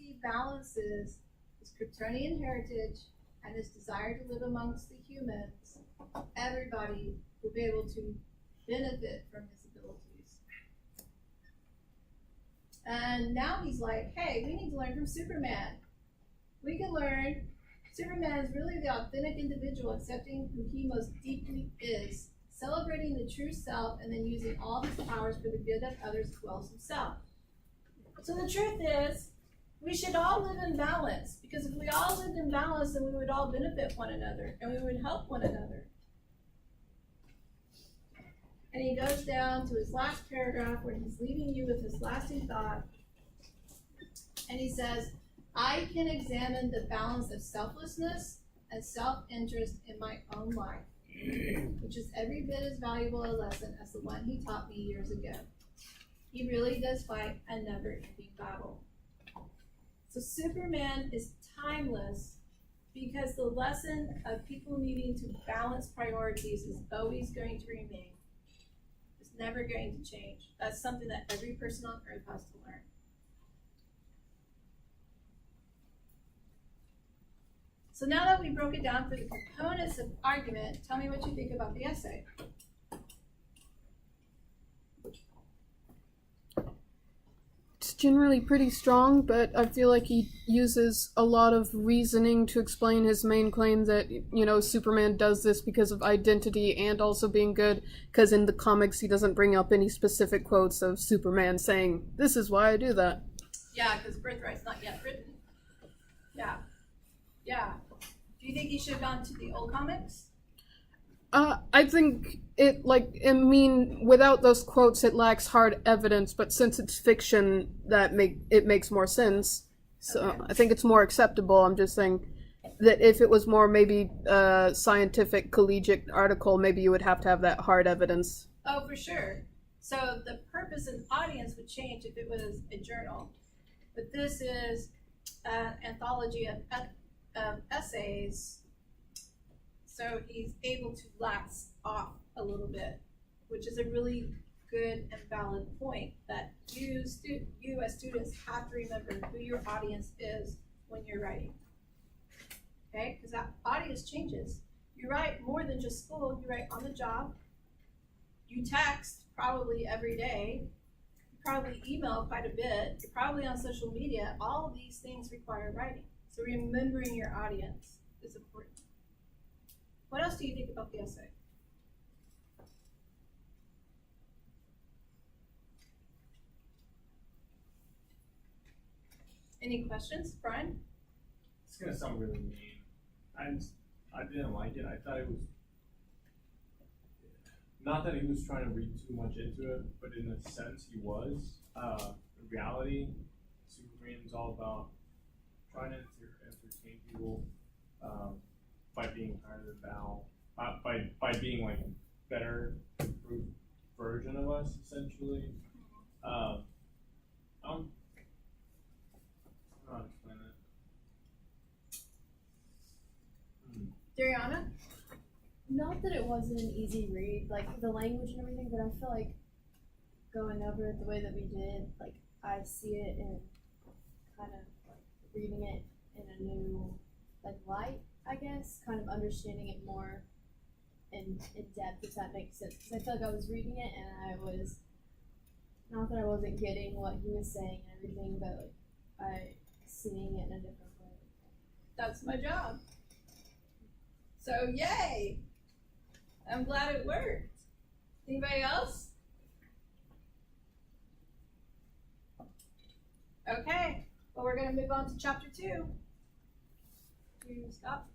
he balances his Kryptonian heritage and his desire to live amongst the humans, everybody will be able to benefit from his abilities. And now he's like, hey, we need to learn from Superman. We can learn Superman is really the authentic individual, accepting who he most deeply is, celebrating the true self, and then using all his powers for the good of others as well as himself. So the truth is, we should all live in balance, because if we all lived in balance, then we would all benefit one another, and we would help one another. And he goes down to his last paragraph where he's leaving you with his lasting thought, and he says, I can examine the balance of selflessness and self-interest in my own life, which is every bit as valuable a lesson as the one he taught me years ago. He really does fight a never-ending battle. So Superman is timeless because the lesson of people needing to balance priorities is always going to remain. It's never going to change. That's something that every person on earth has to learn. So now that we broke it down for the components of argument, tell me what you think about the essay. It's generally pretty strong, but I feel like he uses a lot of reasoning to explain his main claim that, Superman does this because of identity and also being good, because in the comics he doesn't bring up any specific quotes of Superman saying, this is why I do that. Yeah, because Birthright's not yet written. Yeah. Do you think he should have gone to the old comics? I think without those quotes, it lacks hard evidence, but since it's fiction, it makes more sense. So okay. I think it's more acceptable. I'm just saying that if it was more maybe a scientific collegiate article, maybe you would have to have that hard evidence. Oh, for sure. So the purpose and audience would change if it was a journal. But this is an anthology of essays, so he's able to lax off a little bit, which is a really good and valid point that you as students have to remember who your audience is when you're writing. Okay, because that audience changes. You write more than just school, you write on the job, you text probably every day, you probably email quite a bit, you're probably on social media. All of these things require writing. So remembering your audience is important. What else do you think about the essay? Any questions, Brian? It's gonna sound really mean. I didn't like it. I thought it was not that he was trying to read too much into it, but in a sense he was. In reality, Superman is all about trying to entertain people by being higher than thou, by being like a better, improved version of us, essentially. I don't know how to explain it. Dariana? Not that it wasn't an easy read, like the language and everything, but I feel like going over it the way that we did, like I see it and kind of like reading it in a new light, I guess, kind of understanding it more in depth, if that makes sense. Because I feel like I was reading it and I was, not that I wasn't getting what he was saying and everything, but I seeing it in a different way. That's my job. So yay! I'm glad it worked. Anybody else? Okay, well we're gonna move on to chapter 2. You stop.